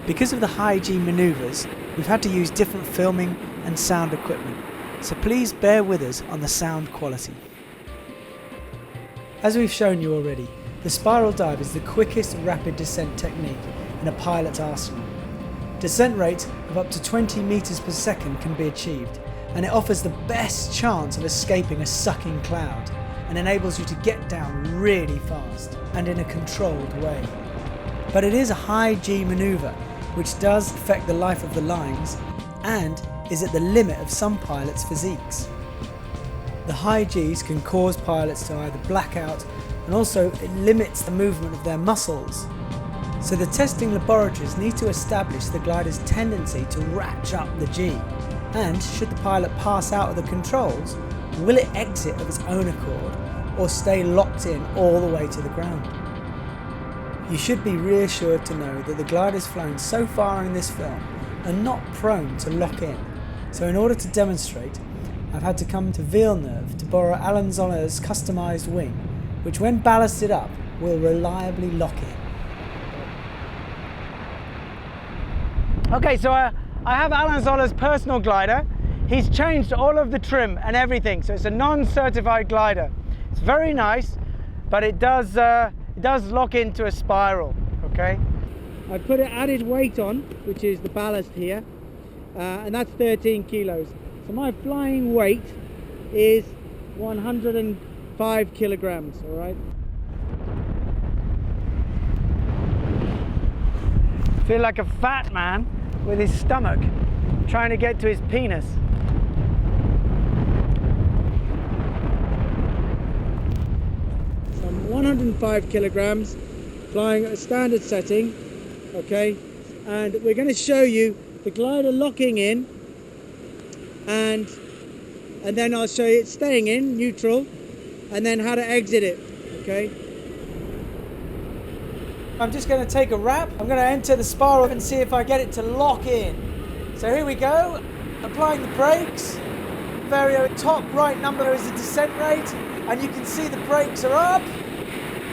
Because of the high G manoeuvres, we've had to use different filming and sound equipment, so please bear with us on the sound quality. As we've shown you already, the spiral dive is the quickest rapid descent technique in a pilot's arsenal. Descent rates of up to 20 meters per second can be achieved, and it offers the best chance of escaping a sucking cloud and enables you to get down really fast and in a controlled way. But it is a high G manoeuvre, which does affect the life of the lines and is at the limit of some pilots' physiques. The high Gs can cause pilots to either black out, and also it limits the movement of their muscles. So the testing laboratories need to establish the glider's tendency to ratchet up the G, and should the pilot pass out of the controls, will it exit of its own accord or stay locked in all the way to the ground? You should be reassured to know that the gliders flown so far in this film are not prone to lock in. So in order to demonstrate, I've had to come to Villeneuve to borrow Alan Zoller's customised wing, which when ballasted up will reliably lock in. Okay, so I have Alan Zoller's personal glider. He's changed all of the trim and everything, so it's a non-certified glider. It's very nice, but it does lock into a spiral, okay? I put an added weight on, which is the ballast here, and that's 13 kilos. So my flying weight is 105 kilograms, all right? I feel like a fat man with his stomach trying to get to his penis. So I'm 105 kilograms, flying at a standard setting, okay? And we're going to show you the glider locking in, and then I'll show you it staying in neutral, and then how to exit it, okay? I'm just going to take a wrap. I'm going to enter the spiral and see if I get it to lock in. So here we go, applying the brakes. Very top right number is the descent rate, and you can see the brakes are up.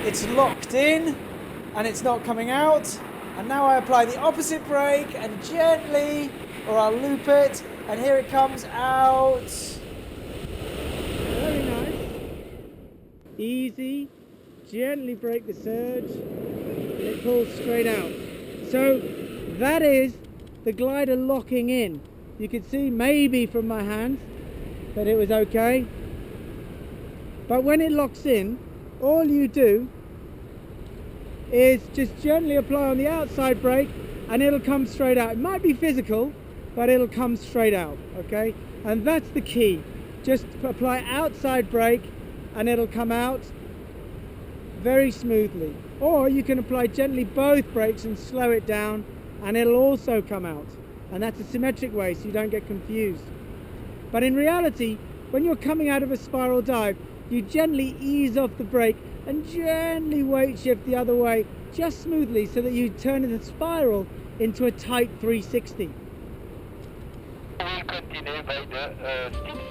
It's locked in, and it's not coming out. And now I apply the opposite brake and gently, or I'll loop it, and here it comes out. Very nice. Easy. Gently brake the surge, and it pulls straight out. So that is the glider locking in. You can see maybe from my hands that it was okay. But when it locks in, all you do is just gently apply on the outside brake and it'll come straight out. It might be physical, but it'll come straight out, okay? And that's the key. Just apply outside brake and it'll come out very smoothly. Or you can apply gently both brakes and slow it down and it'll also come out. And that's a symmetric way, so you don't get confused. But in reality, when you're coming out of a spiral dive, you gently ease off the brake and gently weight shift the other way, just smoothly, so that you turn the spiral into a tight 360.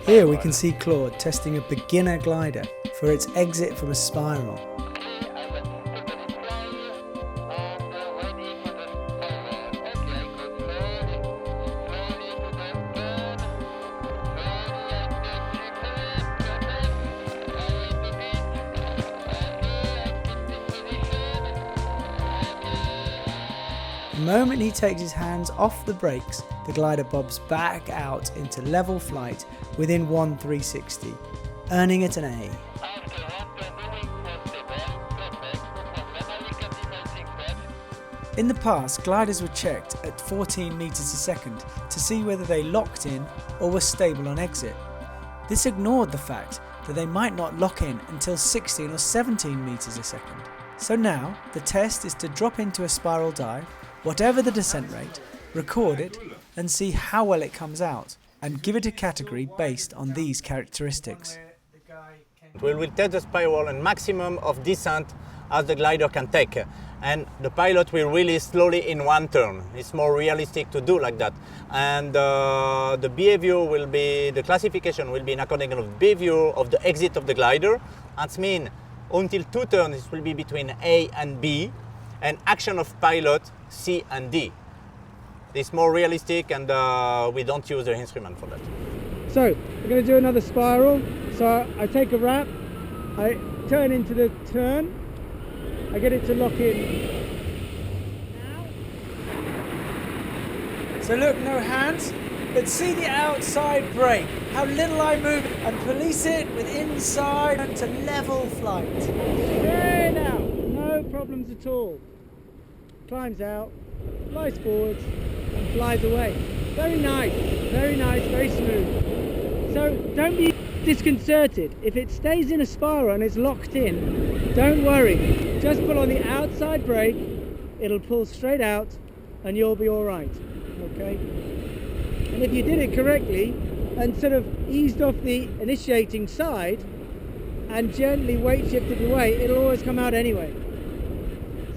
Here we can see Claude testing a beginner glider for its exit from a spiral. The moment he takes his hands off the brakes, the glider bobs back out into level flight within 1 360, earning it an A. In the past, gliders were checked at 14 meters a second to see whether they locked in or were stable on exit. This ignored the fact that they might not lock in until 16 or 17 meters a second. So now, the test is to drop into a spiral dive, whatever the descent rate, record it and see how well it comes out, and give it a category based on these characteristics. We will test the spiral and maximum of descent as the glider can take, and the pilot will release slowly in one turn. It's more realistic to do like that, and the behavior will be, the classification will be in accordance with behavior of the exit of the glider. That means until 2 turns it will be between A and B, and action of pilot C and D. It's more realistic, and we don't use the instrument for that. So we're going to do another spiral. So I take a wrap, I turn into the turn, I get it to lock in. So look, no hands, but see the outside brake, how little I move, and police it with inside to level flight. Straight out, no problems at all. Climbs out, flies forwards, and flies away. Very nice, very smooth. So don't be disconcerted. If it stays in a spiral and it's locked in, don't worry. Just pull on the outside brake, it'll pull straight out, and you'll be all right. Okay, and if you did it correctly and sort of eased off the initiating side and gently weight shifted away, it'll always come out anyway.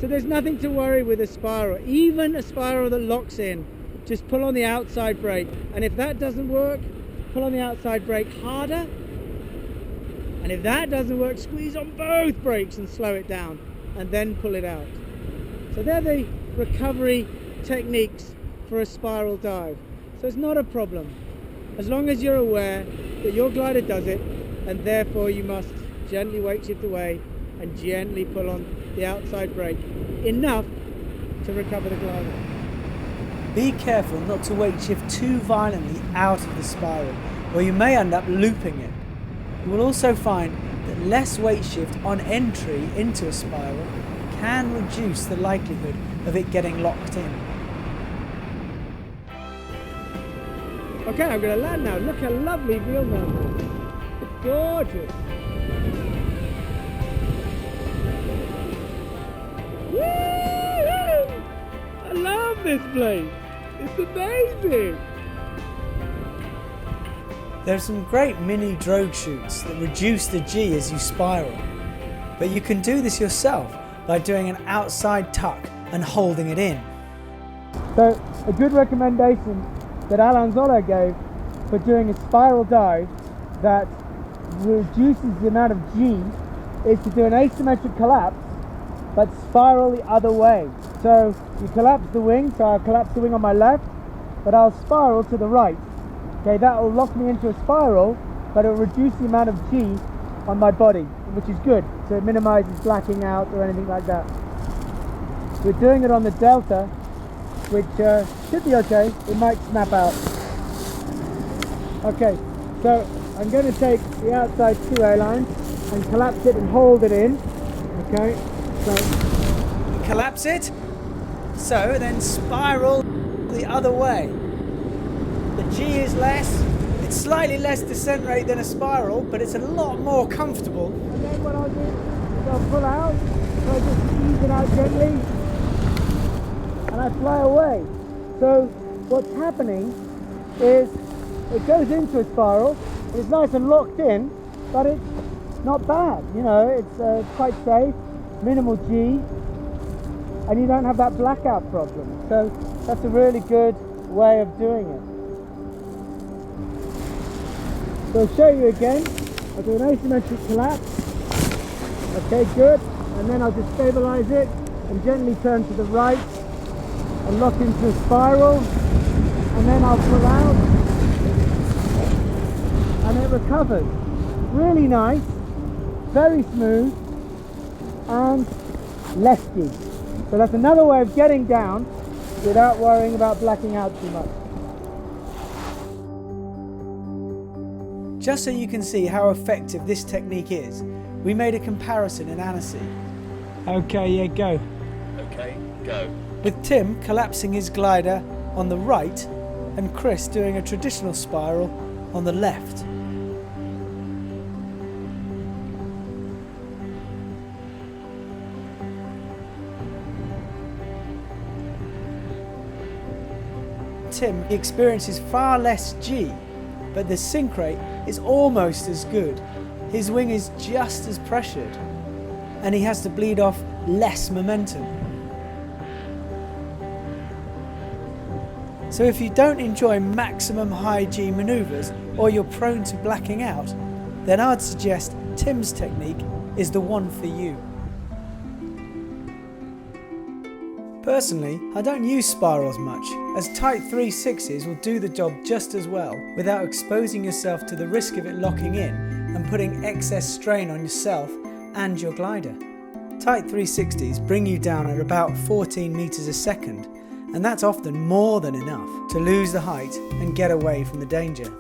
So there's nothing to worry with a spiral, even a spiral that locks in. Just pull on the outside brake, and if that doesn't work, pull on the outside brake harder, and if that doesn't work, squeeze on both brakes and slow it down, and then pull it out. So they're the recovery techniques for a spiral dive. So it's not a problem as long as you're aware that your glider does it, and therefore you must gently weight shift away and gently pull on the outside brake enough to recover the glider. Be careful not to weight shift too violently out of the spiral, or you may end up looping it. You will also find that less weight shift on entry into a spiral can reduce the likelihood of it getting locked in. Okay, I'm going to land now. Look how lovely wheel mount is. It's gorgeous. Woo! I love this place. It's amazing. There are some great mini drogue chutes that reduce the G as you spiral, but you can do this yourself by doing an outside tuck and holding it in. So a good recommendation that Alain Zola gave for doing a spiral dive that reduces the amount of G is to do an asymmetric collapse but spiral the other way. So you collapse the wing, so I'll collapse the wing on my left, but I'll spiral to the right. Okay, that will lock me into a spiral, but it will reduce the amount of G on my body, which is good, so it minimizes blacking out or anything like that. We're doing it on the Delta, which should be okay. It might snap out. Okay, so I'm going to take the outside two A-lines and collapse it and hold it in. Okay, so Collapse it, so then spiral the other way. The G is less, it's slightly less descent rate than a spiral, but it's a lot more comfortable. and then what I'll do is I'll pull out, so I just ease it out gently, and I fly away. So what's happening is it goes into a spiral, it's nice and locked in, but it's not bad, you know, it's quite safe, minimal G, and you don't have that blackout problem. So that's a really good way of doing it. So I'll show you again. I'll do an asymmetric collapse. Okay, good. And then I'll just stabilize it and gently turn to the right and lock into a spiral. And then I'll pull out and it recovers. Really nice, very smooth, and less G. So that's another way of getting down without worrying about blacking out too much. Just so you can see how effective this technique is, we made a comparison in Annecy. Okay, yeah, go. Okay, go. With Tim collapsing his glider on the right and Chris doing a traditional spiral on the left. Tim experiences far less G, but the sink rate is almost as good. His wing is just as pressured, and he has to bleed off less momentum. So if you don't enjoy maximum high G manoeuvres, or you're prone to blacking out, then I'd suggest Tim's technique is the one for you. Personally, I don't use spirals much, as tight 360s will do the job just as well without exposing yourself to the risk of it locking in and putting excess strain on yourself and your glider. Tight 360s bring you down at about 14 meters a second, and that's often more than enough to lose the height and get away from the danger.